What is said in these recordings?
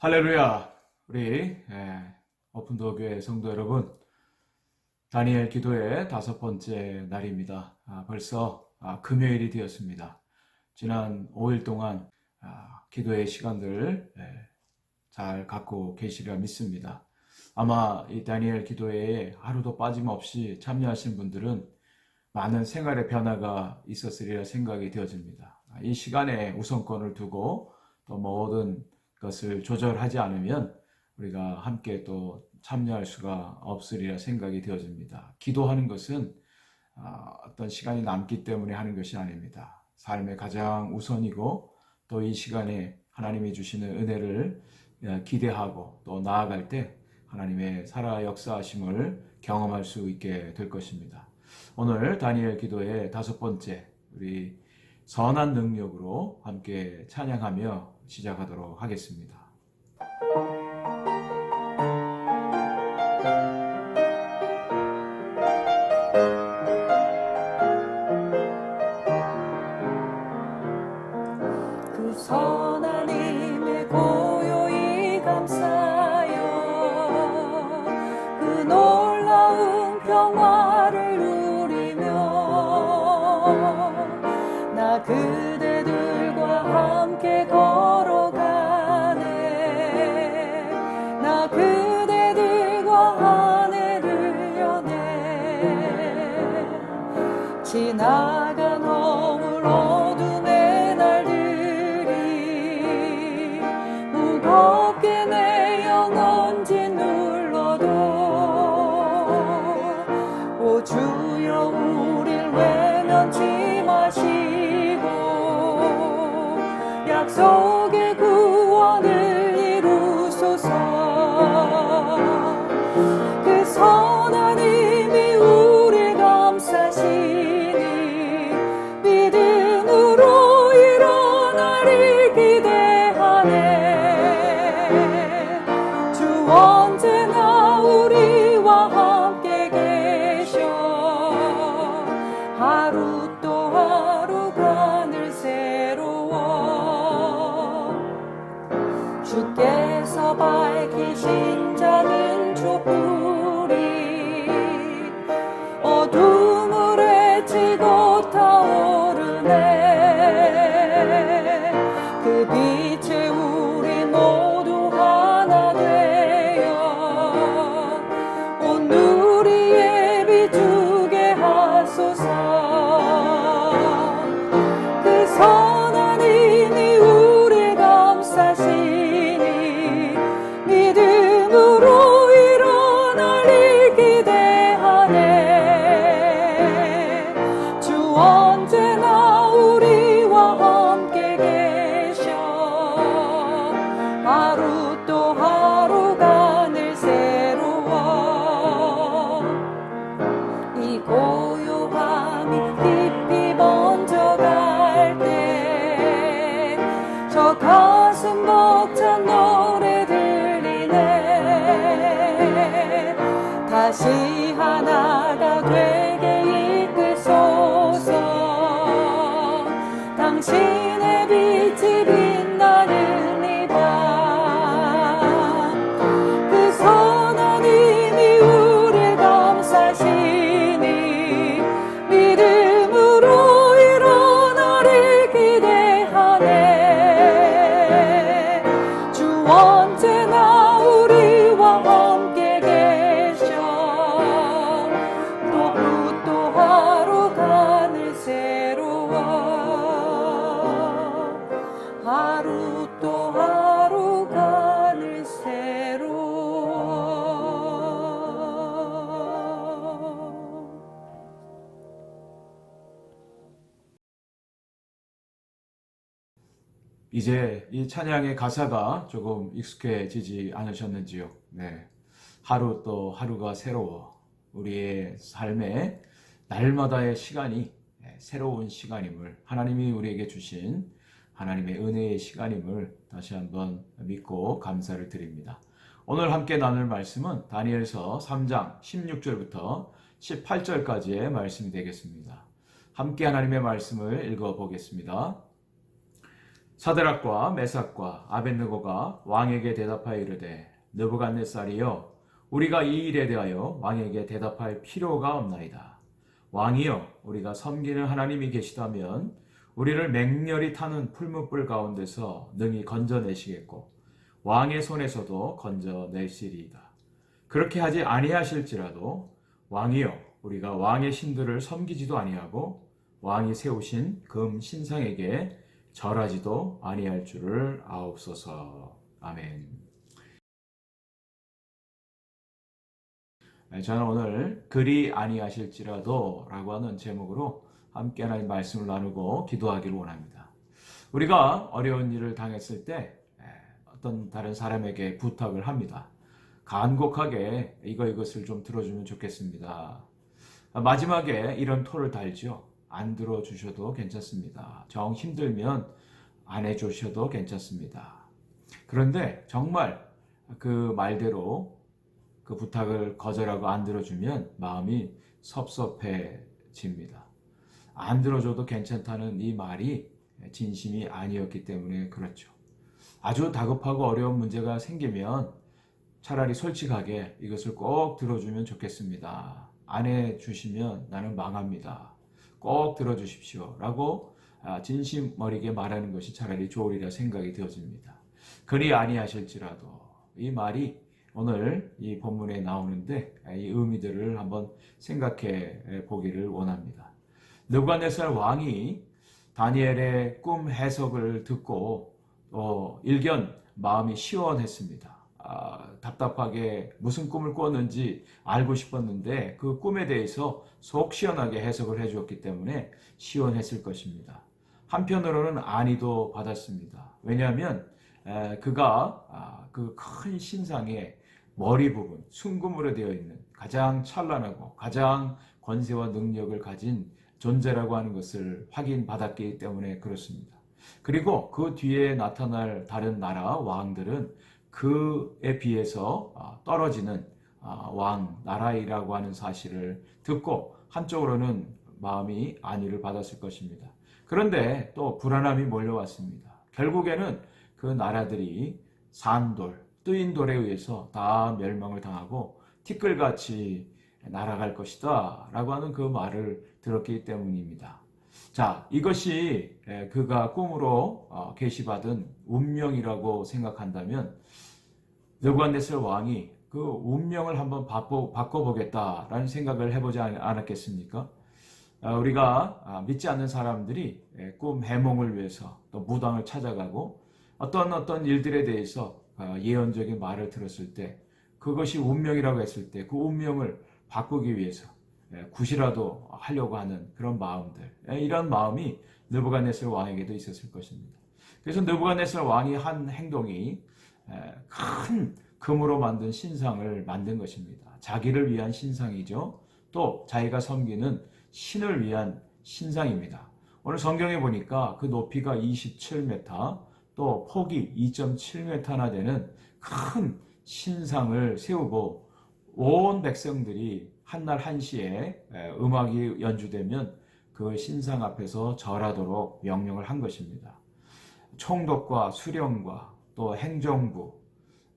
할렐루야. 우리 오픈도어 교회 성도 여러분, 다니엘 기도의 5번째 날입니다. 벌써 금요일이 되었습니다. 지난 5일 동안 기도의 시간들 잘 갖고 계시리라 믿습니다. 아마 이 다니엘 기도회에 하루도 빠짐없이 참여하신 분들은 많은 생활의 변화가 있었으리라 생각이 되어집니다. 이 시간에 우선권을 두고 또 모든 것을 조절하지 않으면 우리가 함께 또 참여할 수가 없으리라 생각이 되어집니다. 기도하는 것은 어떤 시간이 남기 때문에 하는 것이 아닙니다. 삶의 가장 우선이고 또 이 시간에 하나님이 주시는 은혜를 기대하고 또 나아갈 때 하나님의 살아 역사하심을 경험할 수 있게 될 것입니다. 오늘 다니엘 기도의 5번째, 우리 선한 능력으로 함께 찬양하며 시작하도록 하겠습니다. 그 선한 힘에 고요히 감사여 그 놀라운 평화를 누리며 나 그대들과 함께 걸어가네. 나 그대들과 한 해를 여네. 지나간 허물 어둠의 날들이 무겁게 내 영혼 짓눌러도 오 주여 우릴 외면치 마시고 약속의 구원을 이루소서. 그 선한 힘이 우릴 감싸시니 믿음으로 일어나리 기대하네. 주 언제나 우리와 함께 계셔 하루 또 하루가 늘 새로워. 주께서 밝히신 작은 촛불이 어둠을 헤치고 타오르네. 그 빛에 우리 모두 하나 되어 온 누리에 비추게 하소서. 그 선한 힘이 우리 감싸시니 믿음으로 일어나리 기대하네. 주 언제나 우리와 함께 계셔 하루 또 하루가 늘 새로워. 이 고요함이 깊이 번져갈 때 저 가슴 벅찬 노래 들리네. 다시 하나가 되게 이끌소서. 당신의 빛이 빛나는 이 밤. 그 선한 힘이 우릴 감싸시니 믿음으로 일어나리 기대하네. 주 언제나 우리와 함께 계셔 또 하루가 늘 새로워. 하루 또 하루가 늘 새로워. 이제 이 찬양의 가사가 조금 익숙해지지 않으셨는지요? 네. 하루 또 하루가 새로워. 우리의 삶에 날마다의 시간이 새로운 시간임을, 하나님이 우리에게 주신 하나님의 은혜의 시간임을 다시 한번 믿고 감사를 드립니다. 오늘 함께 나눌 말씀은 다니엘서 3장 16절부터 18절까지의 말씀이 되겠습니다. 함께 하나님의 말씀을 읽어보겠습니다. 사드락과 메삭과 아벳느고가 왕에게 대답하여 이르되 느부갓네살이여 우리가 이 일에 대하여 왕에게 대답할 필요가 없나이다. 왕이여 우리가 섬기는 하나님이 계시다면 우리를 맹렬히 타는 풀무불 가운데서 능히 건져내시겠고 왕의 손에서도 건져내시리이다. 그렇게 하지 아니하실지라도 왕이여 우리가 왕의 신들을 섬기지도 아니하고 왕이 세우신 금 신상에게 절하지도 아니할 줄을 아옵소서. 아멘. 저는 오늘 그리 아니하실지라도 라고 하는 제목으로 함께 하나님 말씀을 나누고 기도하기를 원합니다. 우리가 어려운 일을 당했을 때 어떤 다른 사람에게 부탁을 합니다. 간곡하게 이것을 좀 들어주면 좋겠습니다. 마지막에 이런 토를 달죠. 안 들어주셔도 괜찮습니다. 정 힘들면 안 해주셔도 괜찮습니다. 그런데 정말 그 말대로 그 부탁을 거절하고 안 들어주면 마음이 섭섭해집니다. 안 들어줘도 괜찮다는 이 말이 진심이 아니었기 때문에 그렇죠. 아주 다급하고 어려운 문제가 생기면 차라리 솔직하게 이것을 꼭 들어주면 좋겠습니다. 안 해주시면 나는 망합니다. 꼭 들어주십시오. 라고 진심 어리게 말하는 것이 차라리 좋으리라 생각이 되어집니다. 그리 아니하실지라도 이 말이 오늘 이 본문에 나오는데 이 의미들을 한번 생각해 보기를 원합니다. 느부갓네살 왕이 다니엘의 꿈 해석을 듣고 일견 마음이 시원했습니다. 답답하게 무슨 꿈을 꿨는지 알고 싶었는데 그 꿈에 대해서 속 시원하게 해석을 해주었기 때문에 시원했을 것입니다. 한편으로는 안위도 받았습니다. 왜냐하면 그가 그 큰 신상의 머리 부분, 순금으로 되어 있는 가장 찬란하고 가장 권세와 능력을 가진 존재라고 하는 것을 확인받았기 때문에 그렇습니다. 그리고 그 뒤에 나타날 다른 나라 왕들은 그에 비해서 떨어지는 왕, 나라이라고 하는 사실을 듣고 한쪽으로는 마음이 안위를 받았을 것입니다. 그런데 또 불안함이 몰려왔습니다. 결국에는 그 나라들이 산돌, 뜨인 돌에 의해서 다 멸망을 당하고 티끌같이 날아갈 것이다 라고 하는 그 말을 들었기 때문입니다. 자, 이것이 그가 꿈으로 계시받은 운명이라고 생각한다면 느부갓네살 왕이 그 운명을 한번 바꿔보겠다라는 생각을 해보지 않았겠습니까? 우리가 믿지 않는 사람들이 꿈 해몽을 위해서 또 무당을 찾아가고 어떤 일들에 대해서 예언적인 말을 들었을 때 그것이 운명이라고 했을 때 그 운명을 바꾸기 위해서 굿이라도 하려고 하는 그런 마음들, 이런 마음이 느부갓네살 왕에게도 있었을 것입니다. 그래서 느부갓네살 왕이 한 행동이 큰 금으로 만든 신상을 만든 것입니다. 자기를 위한 신상이죠. 또 자기가 섬기는 신을 위한 신상입니다. 오늘 성경에 보니까 그 높이가 27m, 또 폭이 2.7m나 되는 큰 신상을 세우고 온 백성들이 한날 한시에 음악이 연주되면 그 신상 앞에서 절하도록 명령을 한 것입니다. 총독과 수령과 또 행정부,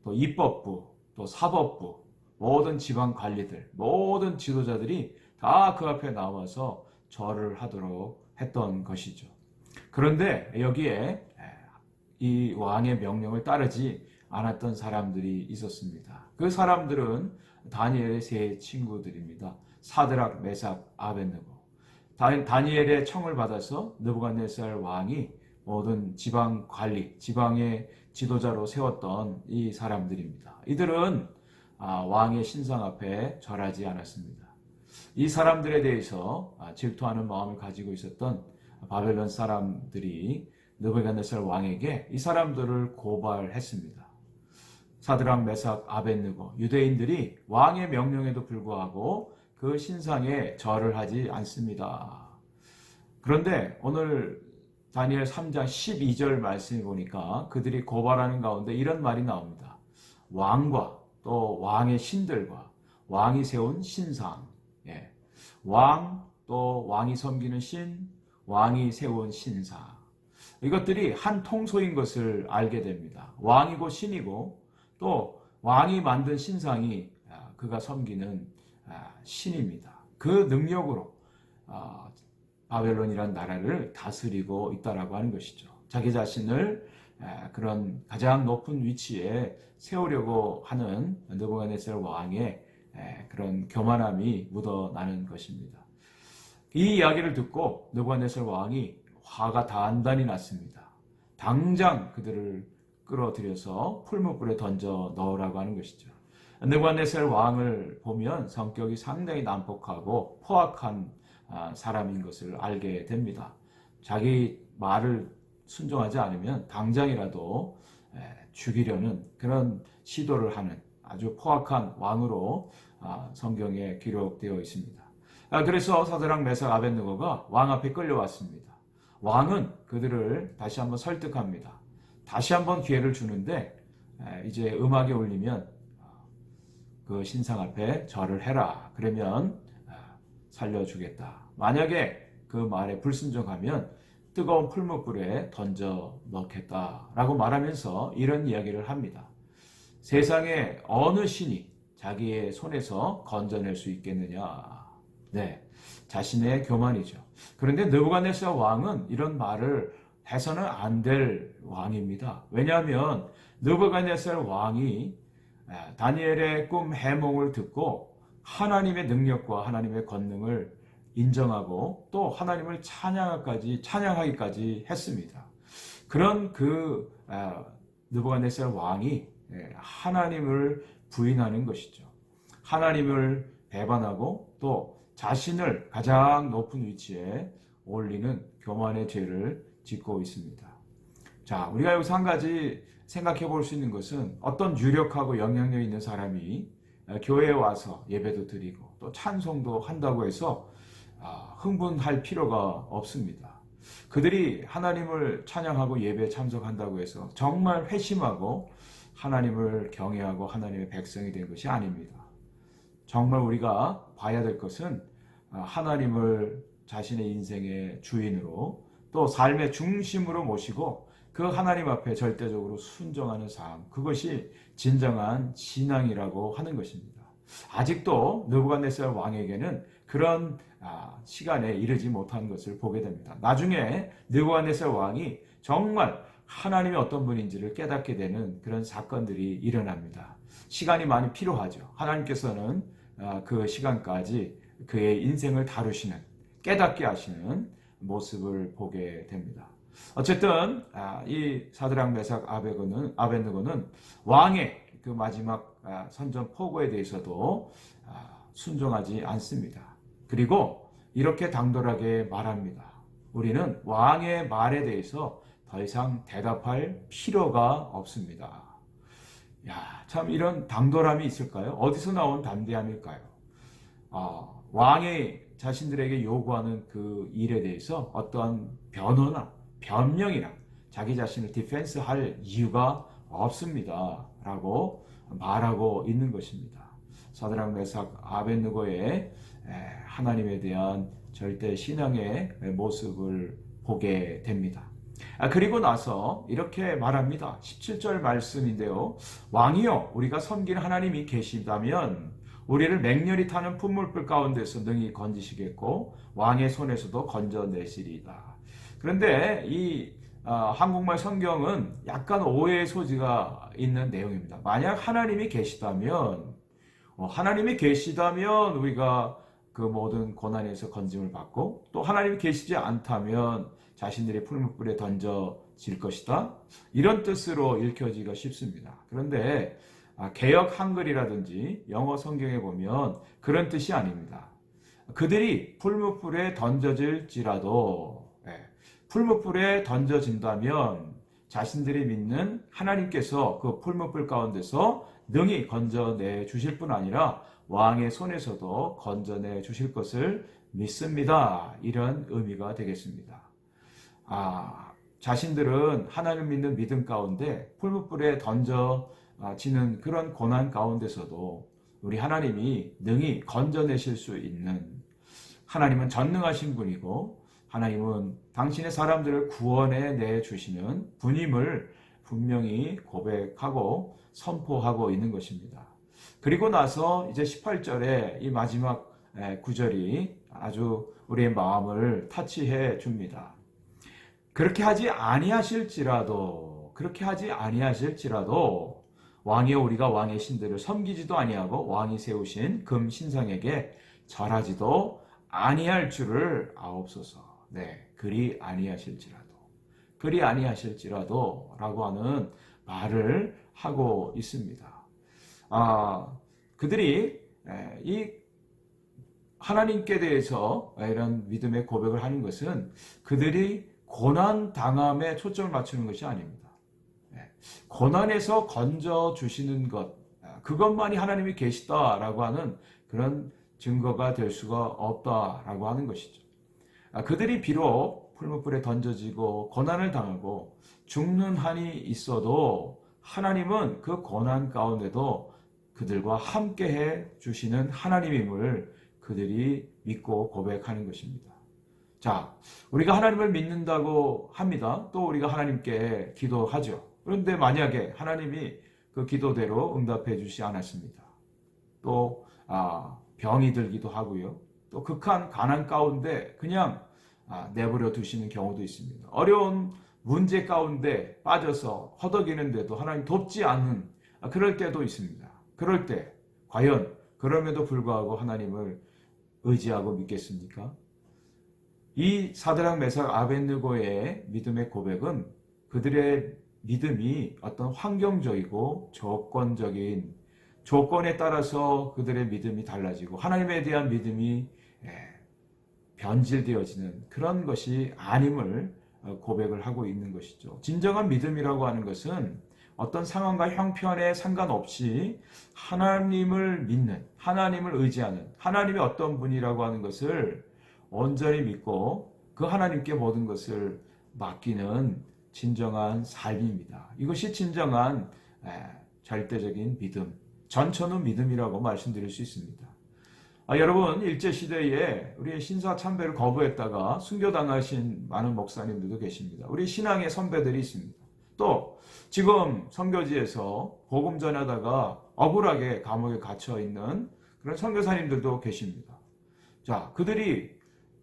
또 입법부, 또 사법부, 모든 지방 관리들, 모든 지도자들이 다 그 앞에 나와서 절을 하도록 했던 것이죠. 그런데 여기에 이 왕의 명령을 따르지 않았던 사람들이 있었습니다. 그 사람들은 다니엘의 세 친구들입니다. 사드락, 메삭, 아벳느고. 다니엘의 청을 받아서 느부갓네살 왕이 모든 지방 관리, 지방의 지도자로 세웠던 이 사람들입니다. 이들은 왕의 신상 앞에 절하지 않았습니다. 이 사람들에 대해서 질투하는 마음을 가지고 있었던 바벨론 사람들이 느부갓네살 왕에게 이 사람들을 고발했습니다. 사드락, 메삭, 아벳느고, 유대인들이 왕의 명령에도 불구하고 그 신상에 절을 하지 않습니다. 그런데 오늘 다니엘 3장 12절 말씀을 보니까 그들이 고발하는 가운데 이런 말이 나옵니다. 왕과 또 왕의 신들과 왕이 세운 신상, 왕, 또 왕이 섬기는 신, 왕이 세운 신상. 이것들이 한 통소인 것을 알게 됩니다. 왕이고 신이고 또 왕이 만든 신상이 그가 섬기는 신입니다. 그 능력으로 바벨론이라는 나라를 다스리고 있다라고 하는 것이죠. 자기 자신을 그런 가장 높은 위치에 세우려고 하는 느부갓네살 왕의 그런 교만함이 묻어나는 것입니다. 이 이야기를 듣고 느부갓네살 왕이 화가 단단히 났습니다. 당장 그들을 끌어들여서 풀무불에 던져 넣으라고 하는 것이죠. 느부갓네살 왕을 보면 성격이 상당히 난폭하고 포악한 사람인 것을 알게 됩니다. 자기 말을 순종하지 않으면 당장이라도 죽이려는 그런 시도를 하는 아주 포악한 왕으로 성경에 기록되어 있습니다. 그래서 사드락 메삭 아벳느고가 왕 앞에 끌려왔습니다. 왕은 그들을 다시 한번 설득합니다. 다시 한번 기회를 주는데 이제 음악이 울리면 그 신상 앞에 절을 해라. 그러면 살려주겠다. 만약에 그 말에 불순종하면 뜨거운 풀무불에 던져 넣겠다라고 말하면서 이런 이야기를 합니다. 세상에 어느 신이 자기의 손에서 건져낼 수 있겠느냐. 네, 자신의 교만이죠. 그런데 느부갓네살 왕은 이런 말을 해서는 안 될 왕입니다. 왜냐하면 느부갓네살 왕이 다니엘의 꿈 해몽을 듣고 하나님의 능력과 하나님의 권능을 인정하고 또 하나님을 찬양하기까지 했습니다. 그런 그 느부갓네살 왕이 하나님을 부인하는 것이죠. 하나님을 배반하고 또 자신을 가장 높은 위치에 올리는 교만의 죄를 짓고 있습니다. 자, 우리가 여기서 한 가지 생각해 볼 수 있는 것은 어떤 유력하고 영향력 있는 사람이 교회에 와서 예배도 드리고 또 찬송도 한다고 해서 흥분할 필요가 없습니다. 그들이 하나님을 찬양하고 예배에 참석한다고 해서 정말 회심하고 하나님을 경외하고 하나님의 백성이 된 것이 아닙니다. 정말 우리가 봐야 될 것은 하나님을 자신의 인생의 주인으로 또 삶의 중심으로 모시고 그 하나님 앞에 절대적으로 순종하는 삶, 그것이 진정한 신앙이라고 하는 것입니다. 아직도 느부갓네살 왕에게는 그런 시간에 이르지 못한 것을 보게 됩니다. 나중에 느부갓네살 왕이 정말 하나님이 어떤 분인지를 깨닫게 되는 그런 사건들이 일어납니다. 시간이 많이 필요하죠. 하나님께서는 그 시간까지 그의 인생을 다루시는, 깨닫게 하시는 모습을 보게 됩니다. 어쨌든 이 사드락 메삭 아벳느고는 왕의 그 마지막 선전 포고에 대해서도 순종하지 않습니다. 그리고 이렇게 당돌하게 말합니다. 우리는 왕의 말에 대해서 더 이상 대답할 필요가 없습니다. 참 이런 당돌함이 있을까요? 어디서 나온 담대함일까요? 왕이 자신들에게 요구하는 그 일에 대해서 어떠한 변호나 변명이나 자기 자신을 디펜스할 이유가 없습니다. 라고 말하고 있는 것입니다. 사드락 메삭 아벳느고의 하나님에 대한 절대 신앙의 모습을 보게 됩니다. 그리고 나서 이렇게 말합니다. 17절 말씀인데요. 왕이여, 우리가 섬기는 하나님이 계시다면 우리를 맹렬히 타는 풀무불 가운데서 능히 건지시겠고 왕의 손에서도 건져내시리이다. 그런데 이 한국말 성경은 약간 오해의 소지가 있는 내용입니다. 만약 하나님이 계시다면 우리가 그 모든 고난에서 건짐을 받고 또 하나님이 계시지 않다면 자신들이 풀무불에 던져질 것이다. 이런 뜻으로 읽혀지기가 쉽습니다. 그런데 개역 한글이라든지 영어 성경에 보면 그런 뜻이 아닙니다. 그들이 풀무불에 던져질지라도 풀무불에 던져진다면 자신들이 믿는 하나님께서 그 풀무불 가운데서 능히 건져내 주실 뿐 아니라 왕의 손에서도 건져내 주실 것을 믿습니다. 이런 의미가 되겠습니다. 자신들은 하나님을 믿는 믿음 가운데 풀무불에 던져지는 그런 고난 가운데서도 우리 하나님이 능히 건져내실 수 있는, 하나님은 전능하신 분이고 하나님은 당신의 사람들을 구원해 내 주시는 분임을 분명히 고백하고 선포하고 있는 것입니다. 그리고 나서 이제 18절에 이 마지막 구절이 아주 우리의 마음을 타치해 줍니다. 그렇게 하지 아니하실지라도 왕의 우리가 왕의 신들을 섬기지도 아니하고 왕이 세우신 금 신상에게 절하지도 아니할 줄을 아옵소서. 네, 그리 아니하실지라도 라고 하는 말을 하고 있습니다. 그들이 이 하나님께 대해서 이런 믿음의 고백을 하는 것은 그들이 고난 당함에 초점을 맞추는 것이 아닙니다. 고난에서 건져 주시는 것, 그것만이 하나님이 계시다라고 하는 그런 증거가 될 수가 없다라고 하는 것이죠. 그들이 비록 풀무불에 던져지고 고난을 당하고 죽는 한이 있어도 하나님은 그 고난 가운데도 그들과 함께해 주시는 하나님임을 그들이 믿고 고백하는 것입니다. 자, 우리가 하나님을 믿는다고 합니다. 또 우리가 하나님께 기도하죠. 그런데 만약에 하나님이 그 기도대로 응답해 주시지 않았습니다. 또 병이 들기도 하고요. 또 극한 가난 가운데 그냥 내버려 두시는 경우도 있습니다. 어려운 문제 가운데 빠져서 허덕이는데도 하나님 돕지 않는 그럴 때도 있습니다. 그럴 때 과연 그럼에도 불구하고 하나님을 의지하고 믿겠습니까? 이 사드락 메삭 아벳느고의 믿음의 고백은 그들의 믿음이 어떤 환경적이고 조건적인 조건에 따라서 그들의 믿음이 달라지고 하나님에 대한 믿음이 변질되어지는 그런 것이 아님을 고백을 하고 있는 것이죠. 진정한 믿음이라고 하는 것은 어떤 상황과 형편에 상관없이 하나님을 믿는, 하나님을 의지하는, 하나님이 어떤 분이라고 하는 것을 온전히 믿고 그 하나님께 모든 것을 맡기는 진정한 삶입니다. 이것이 진정한 절대적인 믿음, 전천후 믿음이라고 말씀드릴 수 있습니다. 여러분, 일제시대에 우리의 신사참배를 거부했다가 순교당하신 많은 목사님들도 계십니다. 우리 신앙의 선배들이 있습니다. 또 지금 선교지에서 복음 전하다가 억울하게 감옥에 갇혀 있는 그런 선교사님들도 계십니다. 자, 그들이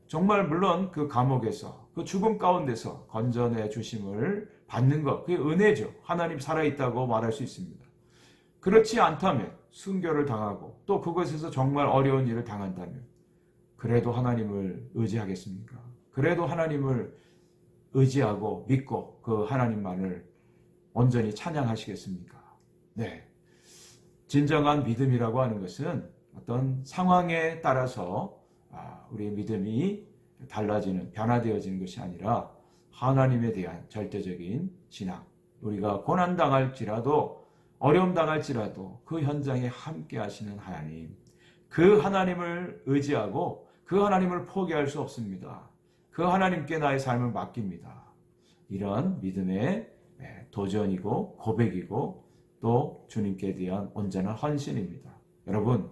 정말 물론 그 감옥에서 그 죽음 가운데서 건져내 주심을 받는 것, 그게 은혜죠. 하나님 살아있다고 말할 수 있습니다. 그렇지 않다면 순교를 당하고 또 그것에서 정말 어려운 일을 당한다면 그래도 하나님을 의지하겠습니까? 그래도 하나님을 의지하고 믿고 그 하나님만을 온전히 찬양하시겠습니까? 네. 진정한 믿음이라고 하는 것은 어떤 상황에 따라서 우리의 믿음이 달라지는, 변화되어지는 것이 아니라 하나님에 대한 절대적인 신앙. 우리가 고난당할지라도 어려움 당할지라도 그 현장에 함께 하시는 하나님. 그 하나님을 의지하고 그 하나님을 포기할 수 없습니다. 그 하나님께 나의 삶을 맡깁니다. 이런 믿음의 도전이고 고백이고 또 주님께 대한 온전한 헌신입니다. 여러분,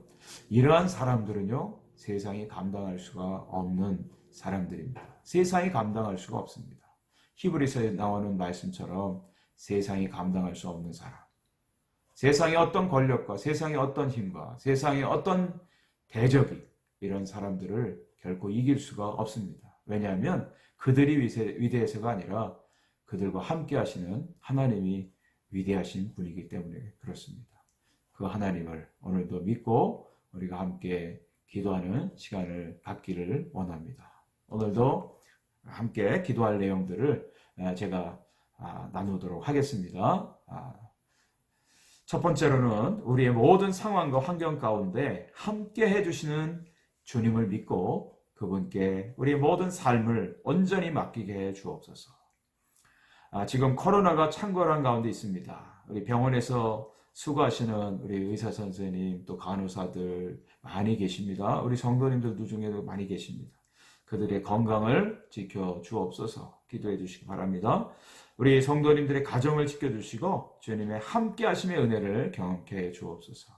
이러한 사람들은요, 세상이 감당할 수가 없는 사람들입니다. 세상이 감당할 수가 없습니다. 히브리서에 나오는 말씀처럼 세상이 감당할 수 없는 사람. 세상의 어떤 권력과 세상의 어떤 힘과 세상의 어떤 대적이 이런 사람들을 결코 이길 수가 없습니다. 왜냐하면 그들이 위대해서가 아니라 그들과 함께 하시는 하나님이 위대하신 분이기 때문에 그렇습니다. 그 하나님을 오늘도 믿고 우리가 함께 기도하는 시간을 갖기를 원합니다. 오늘도 함께 기도할 내용들을 제가 나누도록 하겠습니다. 첫 번째로는 우리의 모든 상황과 환경 가운데 함께 해주시는 주님을 믿고 그분께 우리의 모든 삶을 온전히 맡기게 해 주옵소서. 지금 코로나가 창궐한 가운데 있습니다. 우리 병원에서 수고하시는 우리 의사 선생님 또 간호사들 많이 계십니다. 우리 성도님들도 중에도 많이 계십니다. 그들의 건강을 지켜 주옵소서. 기도해 주시기 바랍니다. 우리 성도님들의 가정을 지켜주시고 주님의 함께 하심의 은혜를 경험케 해 주옵소서.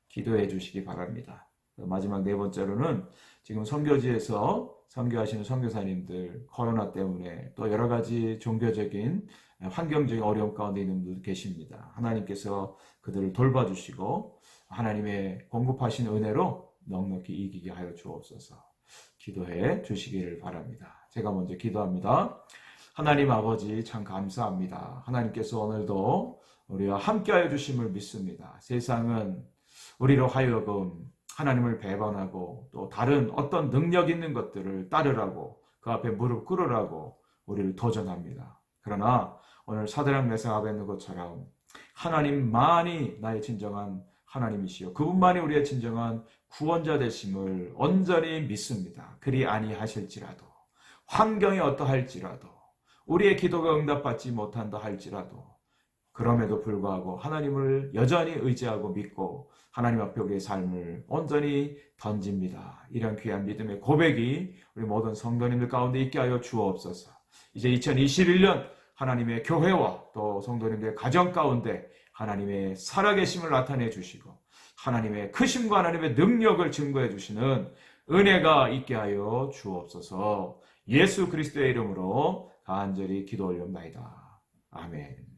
기도해 주시기 바랍니다. 마지막 네 번째로는 지금 선교지에서 선교하시는 선교사님들, 코로나 때문에 또 여러 가지 종교적인 환경적인 어려움 가운데 있는 분들 계십니다. 하나님께서 그들을 돌봐주시고 하나님의 공급하신 은혜로 넉넉히 이기게 하여 주옵소서. 기도해 주시기를 바랍니다. 제가 먼저 기도합니다. 하나님 아버지 참 감사합니다. 하나님께서 오늘도 우리와 함께하여 주심을 믿습니다. 세상은 우리로 하여금 하나님을 배반하고 또 다른 어떤 능력 있는 것들을 따르라고 그 앞에 무릎 꿇으라고 우리를 도전합니다. 그러나 오늘 사드락 메삭 아벳느고처럼 하나님만이 나의 진정한 하나님이시요 그분만이 우리의 진정한 구원자 되심을 온전히 믿습니다. 그리 아니하실지라도 환경이 어떠할지라도 우리의 기도가 응답받지 못한다 할지라도 그럼에도 불구하고 하나님을 여전히 의지하고 믿고 하나님 앞에 우리의 삶을 온전히 던집니다. 이런 귀한 믿음의 고백이 우리 모든 성도님들 가운데 있게 하여 주옵소서. 이제 2021년 하나님의 교회와 또 성도님들의 가정 가운데 하나님의 살아계심을 나타내 주시고 하나님의 크심과 하나님의 능력을 증거해 주시는 은혜가 있게 하여 주옵소서. 예수 그리스도의 이름으로 간절히 기도 올려옵나이다. 아멘.